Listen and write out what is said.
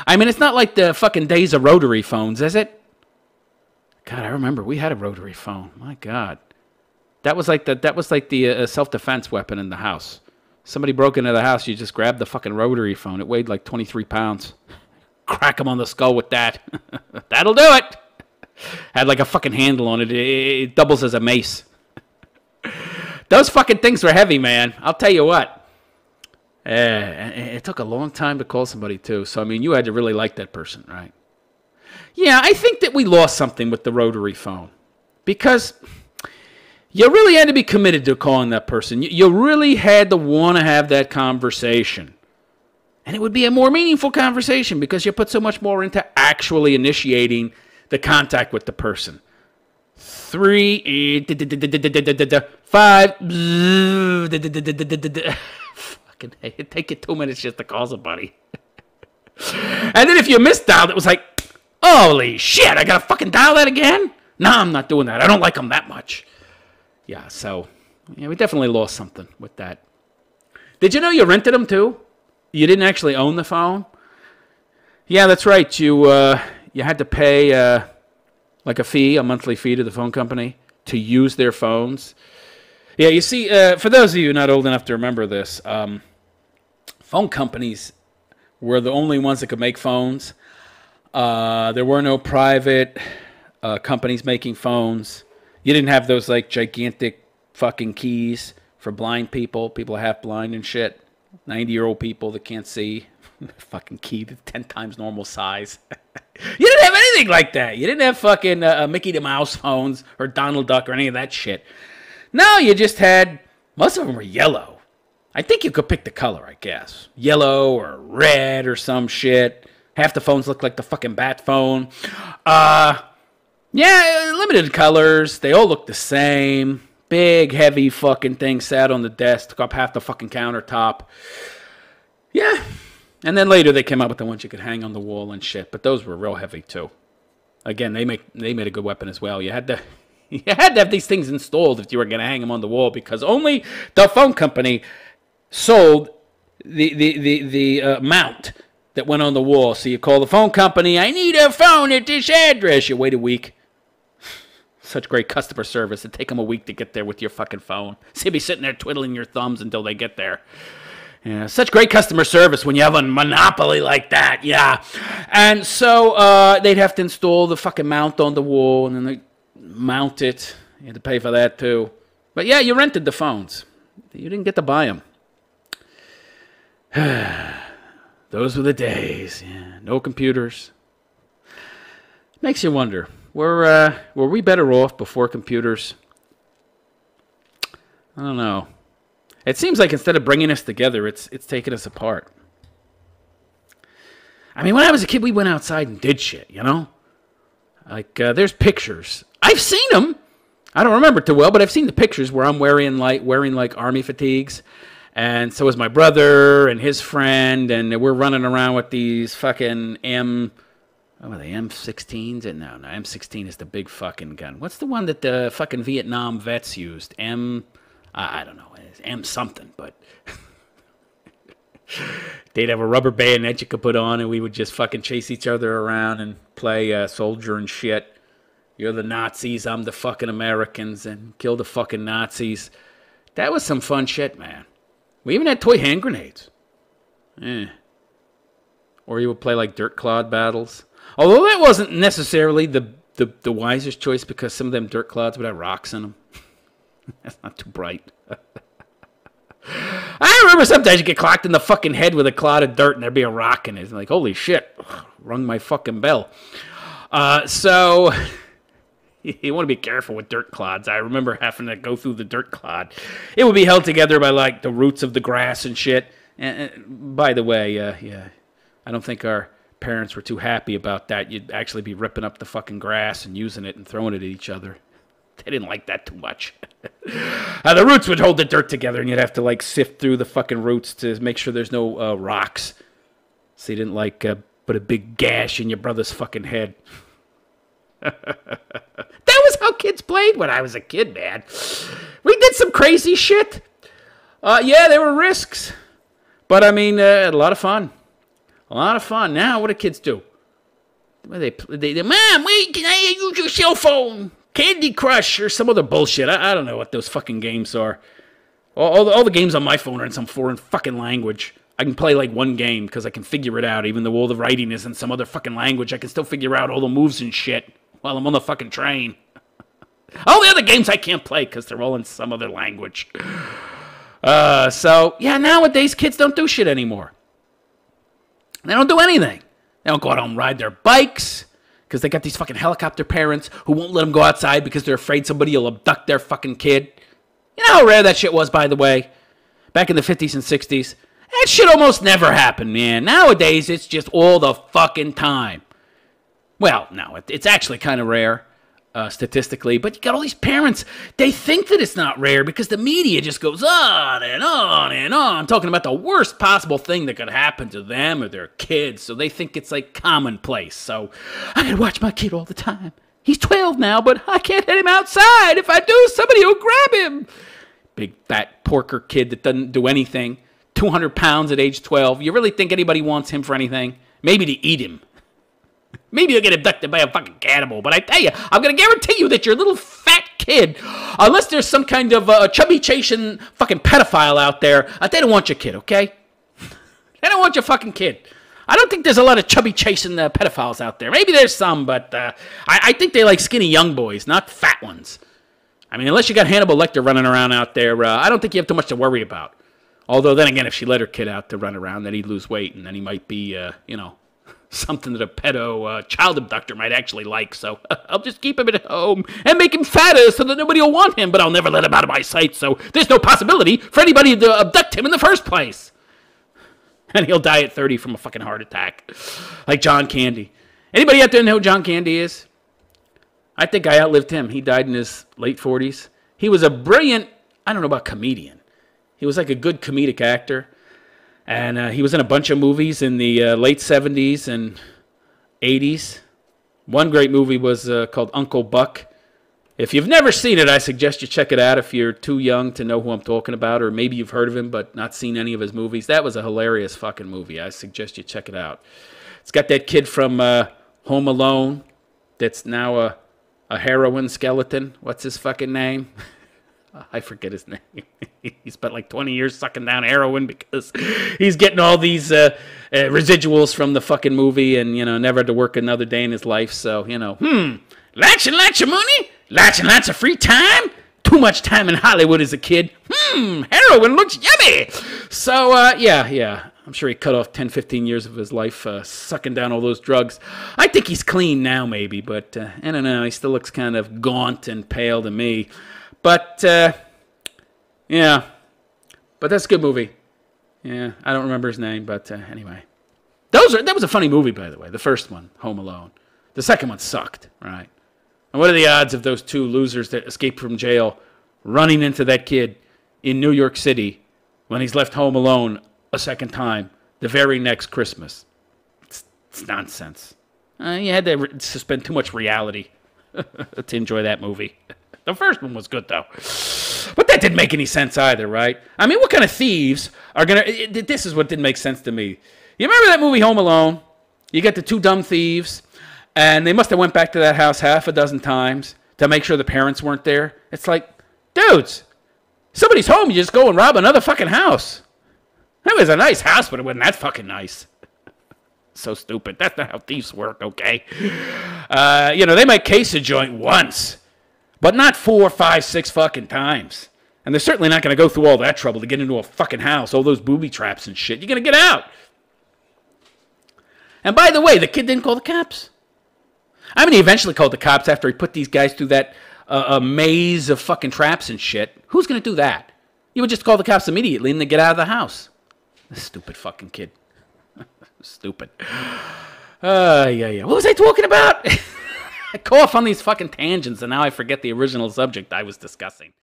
I mean, it's not like the fucking days of rotary phones, is it? God, I remember we had a rotary phone. My God. That was like the self-defense weapon in the house. Somebody broke into the house, you just grabbed the fucking rotary phone. It weighed like 23 pounds. Crack him on the skull with that. That'll do it. Had like a fucking handle on it. It doubles as a mace. Those fucking things were heavy, man. I'll tell you what. It took a long time to call somebody, too. So, I mean, you had to really like that person, right? Yeah, I think that we lost something with the rotary phone. Because you really had to be committed to calling that person. You really had to want to have that conversation. And it would be a more meaningful conversation because you put so much more into actually initiating the contact with the person. 3, 5, fucking it'd take you 2 minutes just to call somebody. And then if you misdialed, it was like, holy shit, I gotta fucking dial that again? No, I'm not doing that. I don't like them that much. Yeah, so, yeah, we definitely lost something with that. Did you know you rented them too? You didn't actually own the phone? Yeah, that's right. You had to pay like a monthly fee to the phone company to use their phones. Yeah, you see, for those of you not old enough to remember this, phone companies were the only ones that could make phones. There were no private companies making phones. You didn't have those like gigantic fucking keys for blind people, people half blind and shit. 90-year-old people that can't see. Fucking key that's 10 times normal size. You didn't have anything like that. You didn't have fucking Mickey the Mouse phones or Donald Duck or any of that shit. No, you just had, most of them were yellow. I think you could pick the color, I guess. Yellow or red or some shit. Half the phones look like the fucking bat phone. Yeah, limited colors. They all look the same. Big, heavy fucking thing sat on the desk. Took up half the fucking countertop. Yeah. And then later they came out with the ones you could hang on the wall and shit. But those were real heavy too. Again, they made a good weapon as well. You had to have these things installed if you were going to hang them on the wall because only the phone company sold the mount that went on the wall. So you call the phone company, I need a phone at this address. You wait a week. Such great customer service. It'd take them a week to get there with your fucking phone. So you'd be sitting there twiddling your thumbs until they get there. Yeah, such great customer service when you have a monopoly like that. Yeah. And so they'd have to install the fucking mount on the wall and then they mount it. You had to pay for that too. But yeah, you rented the phones. You didn't get to buy them. Those were the days. Yeah, no computers. Makes you wonder. Were we better off before computers? I don't know. It seems like instead of bringing us together, it's taking us apart. I mean, when I was a kid, we went outside and did shit, you know? Like, there's pictures. I've seen them. I don't remember too well, but I've seen the pictures where I'm wearing like army fatigues. And so is my brother and his friend, and we're running around with these fucking M16s? No, M16 is the big fucking gun. What's the one that the fucking Vietnam vets used? I don't know. It's M something, but they'd have a rubber bayonet you could put on, and we would just fucking chase each other around and play soldier and shit. You're the Nazis, I'm the fucking Americans, and kill the fucking Nazis. That was some fun shit, man. We even had toy hand grenades. Or you would play like dirt clod battles. Although that wasn't necessarily the wisest choice because some of them dirt clods would have rocks in them. That's not too bright. I remember sometimes you get clocked in the fucking head with a clod of dirt and there'd be a rock in it. It's like, holy shit, rung my fucking bell. So you want to be careful with dirt clods. I remember having to go through the dirt clod. It would be held together by like the roots of the grass and shit. And by the way, yeah, I don't think our parents were too happy about that. You'd actually be ripping up the fucking grass and using it and throwing it at each other. They didn't like that too much. The roots would hold the dirt together, and you'd have to like sift through the fucking roots to make sure there's no rocks. So you didn't like put a big gash in your brother's fucking head. That was how kids played when I was a kid, man. We did some crazy shit. Yeah, there were risks. But, I mean, a lot of fun. A lot of fun. Now, what do kids do? Mom, wait, can I use your cell phone? Candy Crush or some other bullshit. I don't know what those fucking games are. All the games on my phone are in some foreign fucking language. I can play like one game because I can figure it out. Even though all the writing is in some other fucking language, I can still figure out all the moves and shit while I'm on the fucking train. All the other games I can't play because they're all in some other language. So, yeah, nowadays kids don't do shit anymore. They don't do anything. They don't go out and ride their bikes because they got these fucking helicopter parents who won't let them go outside because they're afraid somebody will abduct their fucking kid. You know how rare that shit was, by the way? Back in the 50s and 60s. That shit almost never happened, man. Nowadays, it's just all the fucking time. Well, no, it's actually kind of rare, statistically. But you got all these parents, they think that it's not rare because the media just goes on and on and on, talking about the worst possible thing that could happen to them or their kids. So they think it's like commonplace. So I gotta watch my kid all the time. He's 12 now, but I can't let him outside. If I do, somebody will grab him. Big, fat, porker kid that doesn't do anything. 200 pounds at age 12. You really think anybody wants him for anything? Maybe to eat him. Maybe he'll get abducted by a fucking cannibal. But I tell you, I'm going to guarantee you that your little fat kid, unless there's some kind of chubby chasing fucking pedophile out there, they don't want your kid, okay? They don't want your fucking kid. I don't think there's a lot of chubby chasing pedophiles out there. Maybe there's some, but I think they like skinny young boys, not fat ones. I mean, unless you got Hannibal Lecter running around out there, I don't think you have too much to worry about. Although, then again, if she let her kid out to run around, then he'd lose weight, and then he might be, something that a pedo child abductor might actually like. So I'll just keep him at home and make him fatter so that nobody will want him, but I'll never let him out of my sight, so there's no possibility for anybody to abduct him in the first place. And he'll die at 30 from a fucking heart attack, like John Candy. Anybody out there know who John Candy is? I think I outlived him. He died in his late 40s. He was a brilliant, I don't know about comedian. He was like a good comedic actor. And he was in a bunch of movies in the late 70s and 80s. One great movie was called Uncle Buck. If you've never seen it, I suggest you check it out if you're too young to know who I'm talking about, or maybe you've heard of him but not seen any of his movies. That was a hilarious fucking movie. I suggest you check it out. It's got that kid from Home Alone that's now a heroin skeleton. What's his fucking name? I forget his name. He spent like 20 years sucking down heroin because he's getting all these residuals from the fucking movie and, never had to work another day in his life. So, lots and lots of money, lots and lots of free time, too much time in Hollywood as a kid. Heroin looks yummy. So, yeah. I'm sure he cut off 10, 15 years of his life sucking down all those drugs. I think he's clean now, maybe, but I don't know. He still looks kind of gaunt and pale to me. But, yeah. But that's a good movie. Yeah, I don't remember his name, but anyway. That was a funny movie, by the way, the first one, Home Alone. The second one sucked, right? And what are the odds of those two losers that escaped from jail running into that kid in New York City when he's left home alone a second time the very next Christmas? It's nonsense. You had to suspend too much reality to enjoy that movie. The first one was good, though. But that didn't make any sense either, right? I mean, what kind of thieves are going to... This is what didn't make sense to me. You remember that movie Home Alone? You got the two dumb thieves, and they must have went back to that house half a dozen times to make sure the parents weren't there. It's like, dudes, somebody's home, you just go and rob another fucking house. It was a nice house, but it wasn't that fucking nice. So stupid. That's not how thieves work, okay? They might case a joint once, but not 4, 5, 6 fucking times. And they're certainly not going to go through all that trouble to get into a fucking house, all those booby traps and shit. You're going to get out. And by the way, the kid didn't call the cops. I mean, he eventually called the cops after he put these guys through that maze of fucking traps and shit. Who's going to do that? You would just call the cops immediately and then get out of the house. Stupid fucking kid. Stupid. Yeah. What was I talking about? I go off on these fucking tangents, and now I forget the original subject I was discussing.